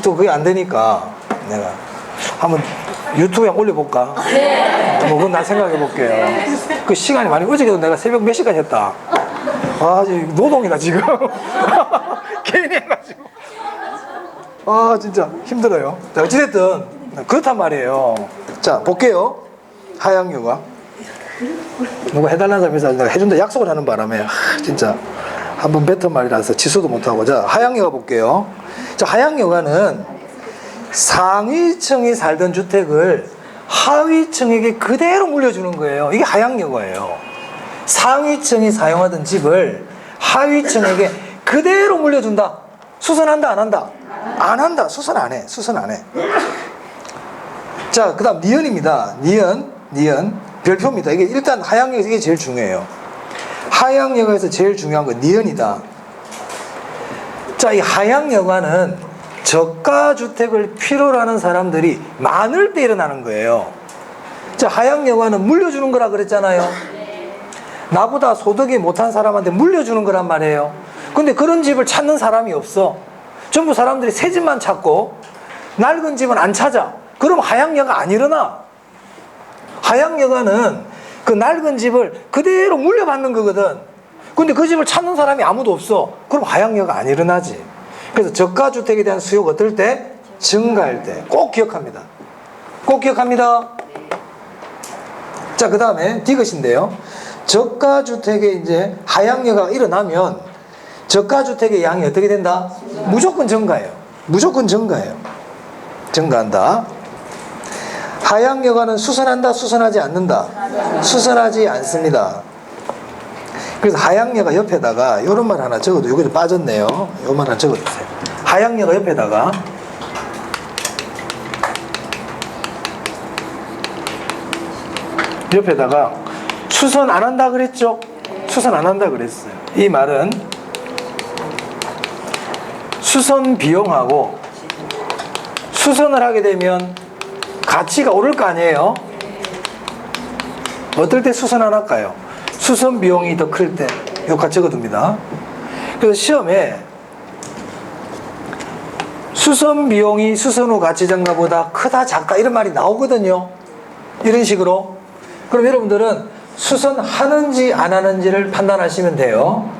Speaker 1: 또 그게 안 되니까 내가 한번 유튜브에 올려볼까? 네. 뭐 그건 난 생각해 볼게요. 그 시간이 많이 어저께도 내가 새벽 몇 시까지 했다. 아 지금 노동이다 지금. 괜히 해가지고. 아 진짜 힘들어요. 자, 어찌됐든 그렇단 말이에요. 자 볼게요. 하향 여과. 누가 해달라는 사람이 있어 내가 해준다 약속을 하는 바람에 진짜 한번 뱉은 말이라서 취소도 못하고. 자 하향 여과 볼게요. 자 하향 여과는 상위층이 살던 주택을 하위층에게 그대로 물려주는 거예요. 이게 하향 여과예요. 상위층이 사용하던 집을 하위층에게 그대로 물려준다. 수선한다 안 한다? 안 한다. 수선 안 해. 자 그 다음 니은입니다. 니은 별표입니다. 이게 일단 하향 여과에서 이게 제일 중요해요. 하향 여과에서 제일 중요한 건 니은이다. 자 이 하향 여과는 저가 주택을 필요로 하는 사람들이 많을 때 일어나는 거예요. 자 하향 여과는 물려주는 거라 그랬잖아요. 나보다 소득이 못한 사람한테 물려주는 거란 말이에요. 근데 그런 집을 찾는 사람이 없어. 전부 사람들이 새 집만 찾고 낡은 집은 안 찾아. 그럼 하향 여과 안 일어나. 하향 여과는 그 낡은 집을 그대로 물려받는 거거든. 근데 그 집을 찾는 사람이 아무도 없어. 그럼 하향 여과가 안 일어나지. 그래서 저가 주택에 대한 수요가 어떨 때? 증가할 때. 꼭 기억합니다. 꼭 기억합니다. 자, 그 다음에 디귿인데요. 저가 주택에 이제 하향 여과가 일어나면 저가 주택의 양이 어떻게 된다? 무조건 증가해요. 증가한다. 하향여가는 수선한다, 수선하지 않는다? 수선하지 않습니다. 그래서 하향여가 옆에다가 이런 말 하나 적어도, 이거 좀 빠졌네요. 이 말 하나 적어주세요. 하향여가 옆에다가 수선 안 한다 그랬죠? 수선 안 한다 그랬어요. 이 말은 수선 비용하고 수선을 하게 되면 가치가 오를 거 아니에요? 어떨 때 수선 안 할까요? 수선 비용이 더 클 때. 이거 같이 적어둡니다. 그래서 시험에 수선 비용이 수선 후 가치 증가보다 크다 작다 이런 말이 나오거든요. 이런 식으로. 그럼 여러분들은 수선하는지 안 하는지를 판단하시면 돼요.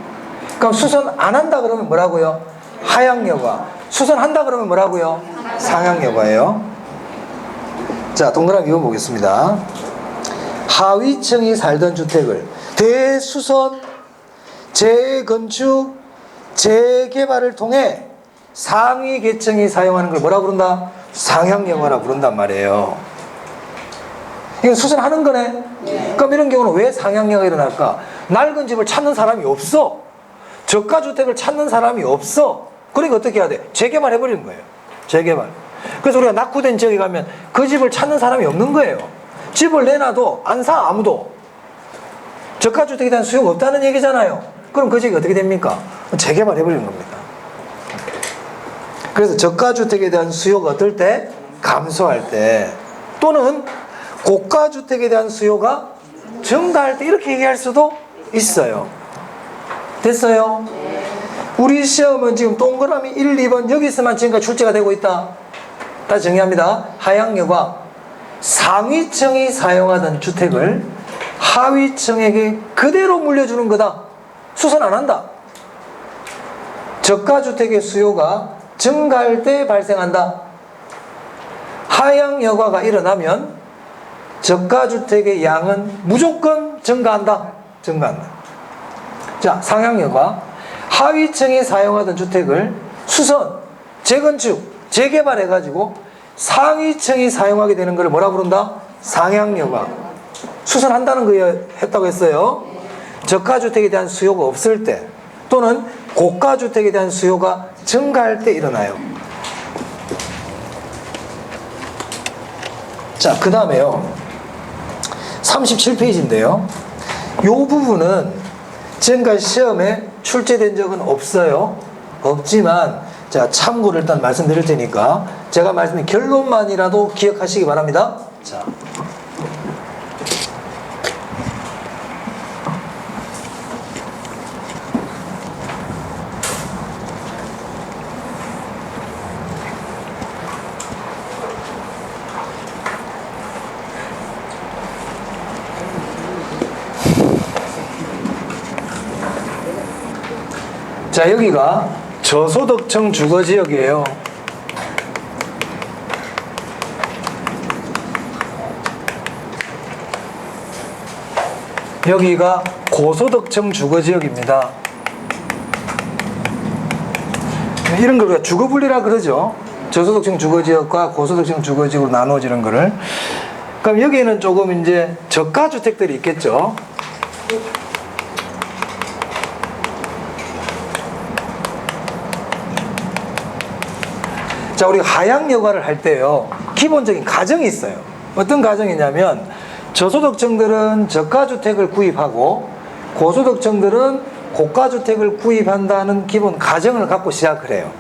Speaker 1: 그럼 수선 안 한다 그러면 뭐라고요? 하향여가. 수선한다 그러면 뭐라고요? 상향여가예요. 자, 동그라미 이거 보겠습니다. 하위층이 살던 주택을 대수선, 재건축, 재개발을 통해 상위 계층이 사용하는 걸 뭐라 부른다? 상향여가라 부른단 말이에요. 이건 수선하는 거네. 그럼 이런 경우는 왜 상향여가가 일어날까? 낡은 집을 찾는 사람이 없어. 저가주택을 찾는 사람이 없어. 그러니까 어떻게 해야 돼? 재개발해버리는 거예요. 재개발. 그래서 우리가 낙후된 지역에 가면 그 집을 찾는 사람이 없는 거예요. 집을 내놔도 안 사, 아무도. 저가주택에 대한 수요가 없다는 얘기잖아요. 그럼 그 지역이 어떻게 됩니까? 재개발해버리는 겁니다. 그래서 저가주택에 대한 수요가 어떨 때? 감소할 때. 또는 고가주택에 대한 수요가 증가할 때 이렇게 얘기할 수도 있어요. 됐어요? 우리 시험은 지금 동그라미 1, 2번 여기서만 지금까지 출제가 되고 있다. 다시 정리합니다. 하향여가 상위층이 사용하던 주택을 하위층에게 그대로 물려주는 거다. 수선 안 한다. 저가주택의 수요가 증가할 때 발생한다. 하향여가가 일어나면 저가주택의 양은 무조건 증가한다. 증가한다. 자, 상향여가 하위층이 사용하던 주택을 수선, 재건축, 재개발해가지고 상위층이 사용하게 되는 걸 뭐라 부른다? 상향여가. 수선한다는 거 했다고 했어요. 저가주택에 대한 수요가 없을 때 또는 고가주택에 대한 수요가 증가할 때 일어나요. 자, 그 다음에요. 37페이지인데요. 이 부분은 지금까지 시험에 출제된 적은 없어요. 없지만 자, 참고를 일단 말씀드릴 테니까 제가 말씀드린 결론만이라도 기억하시기 바랍니다. 자, 자, 여기가 저소득층 주거지역이에요. 여기가 고소득층 주거지역입니다. 이런 걸 우리가 주거분리라 그러죠. 저소득층 주거지역과 고소득층 주거지역으로 나누어지는 거를. 그럼 여기에는 조금 이제 저가주택들이 있겠죠. 자, 우리가 하향여가를 할 때요, 기본적인 가정이 있어요. 어떤 가정이냐면 저소득층들은 저가주택을 구입하고 고소득층들은 고가주택을 구입한다는 기본 가정을 갖고 시작을 해요.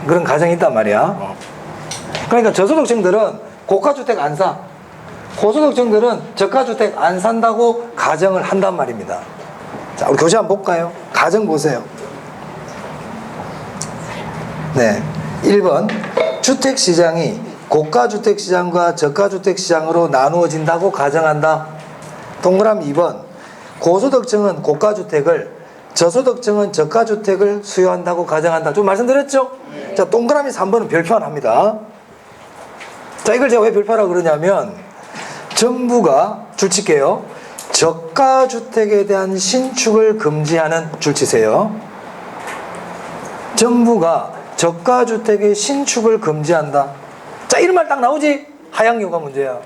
Speaker 1: 그런 가정이 있단 말이야. 그러니까 저소득층들은 고가주택 안 사, 고소득층들은 저가주택 안 산다고 가정을 한단 말입니다. 자, 우리 교재 한번 볼까요? 가정 보세요. 네, 1번 주택시장이 고가주택시장과 저가주택시장으로 나누어진다고 가정한다. 동그라미 2번 고소득층은 고가주택을, 저소득층은 저가주택을 수요한다고 가정한다. 좀 말씀드렸죠? 자, 동그라미 3번은 별표만 합니다. 자, 이걸 제가 왜 별표라고 그러냐면 정부가 줄칠게요. 저가주택에 대한 신축을 금지하는, 줄치세요. 정부가 저가주택의 신축을 금지한다. 자, 이런 말 딱 나오지? 하향여가 문제야.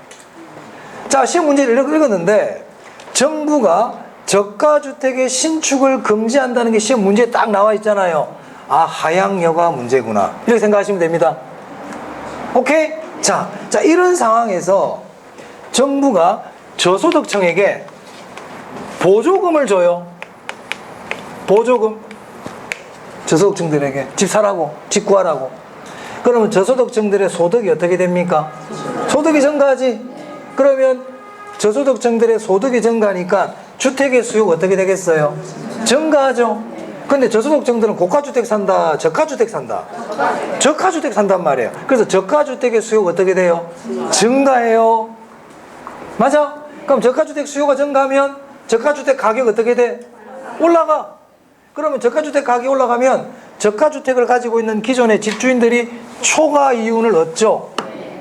Speaker 1: 자, 시험 문제를 읽었는데 정부가 저가주택의 신축을 금지한다는 게 시험 문제에 딱 나와 있잖아요. 아, 하향여가 문제구나. 이렇게 생각하시면 됩니다. 오케이? 자, 이런 상황에서 정부가 저소득층에게 보조금을 줘요. 보조금. 저소득층들에게 집 사라고, 집 구하라고. 그러면 저소득층들의 소득이 어떻게 됩니까? 소득이 증가하지. 그러면 저소득층들의 소득이 증가하니까 주택의 수요가 어떻게 되겠어요? 증가하죠. 근데 저소득층들은 고가주택 산다, 저가주택 산다? 저가주택 산단 말이에요. 그래서 저가주택의 수요가 어떻게 돼요? 증가해요. 맞아? 그럼 저가주택 수요가 증가하면 저가주택 가격 어떻게 돼? 올라가. 그러면 저가주택 가격이 올라가면 저가주택을 가지고 있는 기존의 집주인들이 초과 이윤을 얻죠.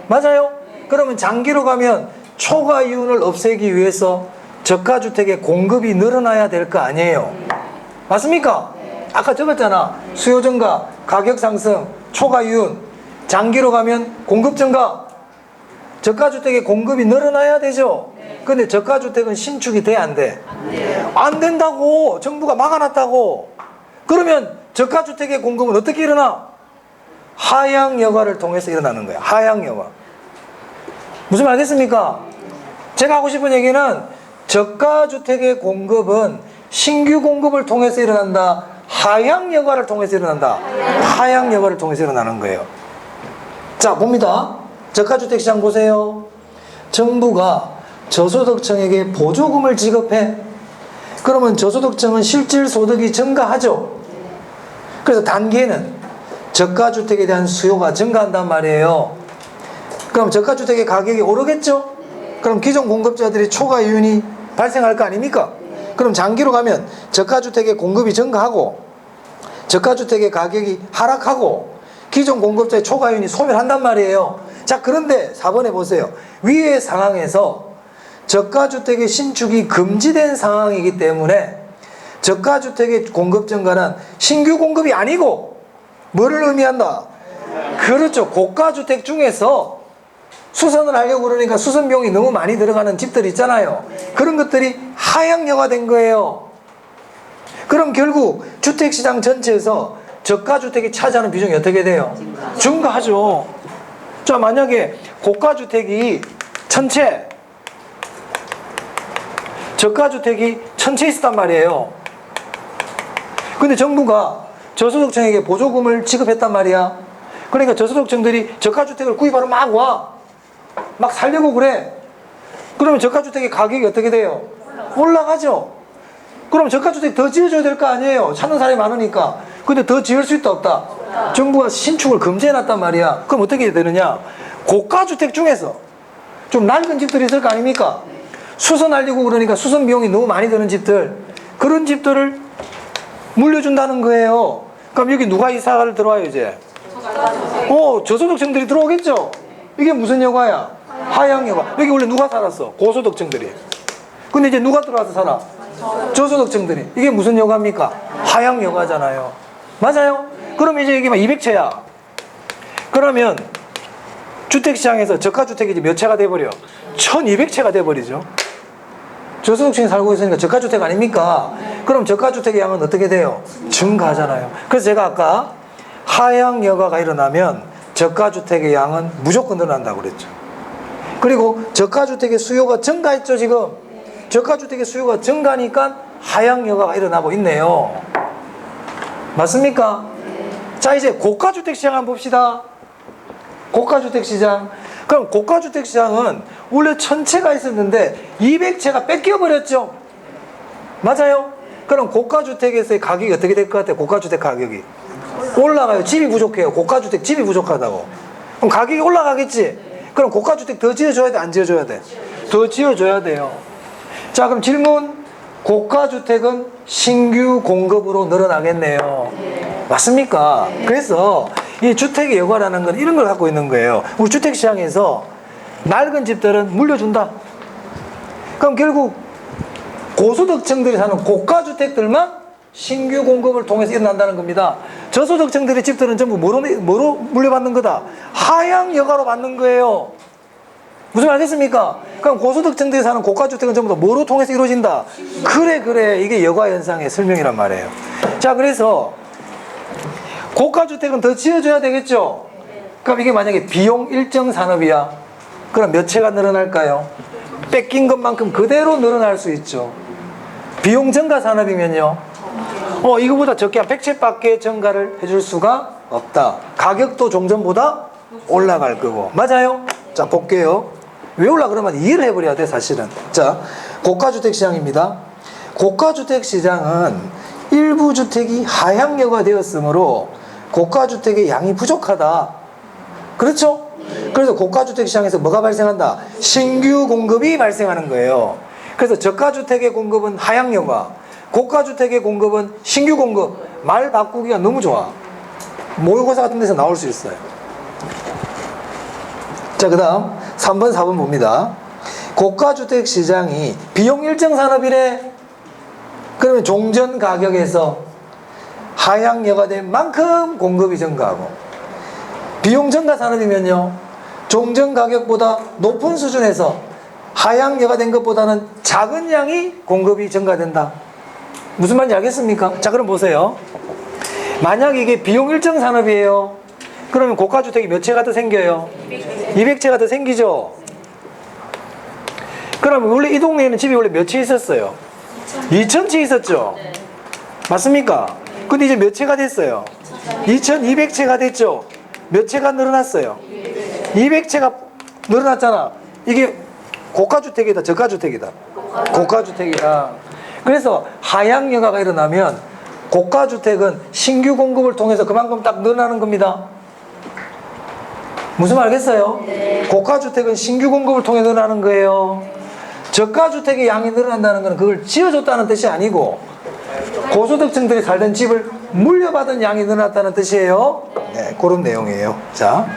Speaker 1: 맞아요? 그러면 장기로 가면 초과 이윤을 없애기 위해서 저가주택의 공급이 늘어나야 될 거 아니에요. 맞습니까? 아까 적었잖아. 수요 증가, 가격 상승, 초과 이윤. 장기로 가면 공급 증가. 저가주택의 공급이 늘어나야 되죠. 근데 저가주택은 신축이 돼, 안 돼? 안 된다고. 정부가 막아놨다고. 그러면 저가주택의 공급은 어떻게 일어나? 하향여가를 통해서 일어나는 거야. 하향여가. 무슨 말 알겠습니까? 제가 하고 싶은 얘기는 저가주택의 공급은 신규 공급을 통해서 일어난다. 하향여가를 통해서 일어난다. 하향여가를 통해서 일어나는 거예요. 자, 봅니다. 저가주택 시장 보세요. 정부가 저소득층에게 보조금을 지급해. 그러면 저소득층은 실질 소득이 증가하죠. 그래서 단기에는 저가주택에 대한 수요가 증가한단 말이에요. 그럼 저가주택의 가격이 오르겠죠? 그럼 기존 공급자들이 초과 이윤이 발생할 거 아닙니까? 그럼 장기로 가면 저가주택의 공급이 증가하고 저가주택의 가격이 하락하고 기존 공급자의 초과 이윤이 소멸한단 말이에요. 자, 그런데 4번에 보세요. 위의 상황에서 저가주택의 신축이 금지된 상황이기 때문에 저가주택의 공급 증가는 신규 공급이 아니고 뭐를 의미한다? 그렇죠. 고가주택 중에서 수선을 하려고 그러니까 수선 비용이 너무 많이 들어가는 집들 있잖아요. 그런 것들이 하향여가 된 거예요. 그럼 결국 주택시장 전체에서 저가주택이 차지하는 비중이 어떻게 돼요? 증가하죠. 자, 만약에 고가주택이 전체, 저가주택이 전체 있었단 말이에요. 근데 정부가 저소득층에게 보조금을 지급했단 말이야. 그러니까 저소득층들이 저가주택을 구입하러 막 와. 막 살려고 그래. 그러면 저가주택의 가격이 어떻게 돼요? 올라가죠. 그럼 저가주택 더 지어줘야 될 거 아니에요. 찾는 사람이 많으니까. 근데 더 지을 수 있다 없다? 정부가 신축을 금지해놨단 말이야. 그럼 어떻게 되느냐? 고가주택 중에서 좀 낡은 집들이 있을 거 아닙니까? 수선하려고 그러니까 수선 비용이 너무 많이 드는 집들, 그런 집들을 물려준다는 거예요. 그럼 여기 누가 이사를 들어와요 이제? 저소득층들이 들어오겠죠? 이게 무슨 여가야? 하향여가. 여기 원래 누가 살았어? 고소득층들이. 근데 이제 누가 들어와서 살아? 저소득층들이. 이게 무슨 여가입니까? 하향여가잖아요. 맞아요? 그럼 이제 여기 막 200채야. 그러면 주택시장에서 저가주택이 이제 몇 채가 돼버려? 1200채가 돼버리죠. 저소득층이 살고 있으니까 저가주택 아닙니까? 그럼 저가주택의 양은 어떻게 돼요? 증가하잖아요. 그래서 제가 아까 하향여가가 일어나면 저가주택의 양은 무조건 늘어난다고 그랬죠. 그리고 저가주택의 수요가 증가했죠. 지금 저가주택의 수요가 증가하니까 하향여가가 일어나고 있네요. 맞습니까? 자, 이제 고가주택 시장 한번 봅시다. 고가주택 시장. 그럼 고가주택 시장은 원래 1000채가 있었는데 200채가 뺏겨버렸죠. 맞아요? 그럼 고가주택에서의 가격이 어떻게 될 것 같아요? 고가주택 가격이 올라가요. 집이 부족해요. 고가주택 집이 부족하다고. 그럼 가격이 올라가겠지. 그럼 고가주택 더 지어줘야 돼? 안 지어줘야 돼? 더 지어줘야 돼요. 자, 그럼 질문. 고가주택은 신규 공급으로 늘어나겠네요. 맞습니까? 그래서 이 주택의 여가라는 건 이런 걸 갖고 있는 거예요. 우리 주택시장에서 낡은 집들은 물려준다. 그럼 결국 고소득층들이 사는 고가주택들만 신규 공급을 통해서 일어난다는 겁니다. 저소득층들의 집들은 전부 뭐로 물려받는 거다? 하향여가로 받는 거예요. 무슨 말 알겠습니까? 그럼 고소득층들이 사는 고가주택은 전부 다 뭐로 통해서 이루어진다? 그래. 이게 여가현상의 설명이란 말이에요. 자, 그래서 고가주택은 더 지어줘야 되겠죠? 그럼 이게 만약에 비용 일정 산업이야. 그럼 몇 채가 늘어날까요? 뺏긴 것만큼 그대로 늘어날 수 있죠. 비용 증가 산업이면요. 이거보다 적게 한 100채밖에 증가를 해줄 수가 없다. 가격도 종전보다 올라갈 거고. 맞아요? 자, 볼게요. 왜 올라 그러면 이해를 해버려야 돼, 사실은. 자, 고가주택 시장입니다. 고가주택 시장은 일부 주택이 하향여가 되었으므로 고가주택의 양이 부족하다. 그렇죠? 그래서 고가주택 시장에서 뭐가 발생한다? 신규 공급이 발생하는 거예요. 그래서 저가주택의 공급은 하향여가, 고가주택의 공급은 신규 공급. 말 바꾸기가 너무 좋아. 모의고사 같은 데서 나올 수 있어요. 자, 그 다음 3번 4번 봅니다. 고가주택 시장이 비용 일정 산업이래. 그러면 종전 가격에서 하향여가 된 만큼 공급이 증가하고, 비용 증가 산업이면요, 종전 가격보다 높은 수준에서 하향여가 된 것보다는 작은 양이 공급이 증가된다. 무슨 말인지 알겠습니까? 자, 그럼 보세요. 만약 이게 비용 일정 산업이에요. 그러면 고가주택이 몇 채가 더 생겨요? 200채가 더 생기죠? 그럼 원래 이 동네에는 집이 원래 몇 채 있었어요? 2000채 있었죠? 맞습니까? 근데 이제 몇 채가 됐어요? 2200채가 됐죠? 몇 채가 늘어났어요? 200채가 늘어났잖아. 이게 고가주택이다, 저가주택이다? 고가주택이다. 그래서 하향여가가 일어나면 고가주택은 신규 공급을 통해서 그만큼 딱 늘어나는 겁니다. 무슨 말 알겠어요? 고가주택은 신규 공급을 통해 늘어나는 거예요. 저가주택의 양이 늘어난다는 것은 그걸 지어줬다는 뜻이 아니고 고소득층들이 살던 집을 물려받은 양이 늘어났다는 뜻이에요. 네, 그런 내용이에요. 자,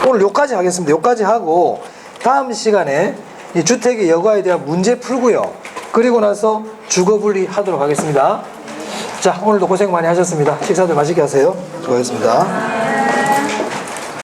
Speaker 1: 오늘 여기까지 하겠습니다. 여기까지 하고 다음 시간에 이 주택의 여가에 대한 문제 풀고요. 그리고 나서 주거분리 하도록 하겠습니다. 자, 오늘도 고생 많이 하셨습니다. 식사들 맛있게 하세요. 수고하셨습니다.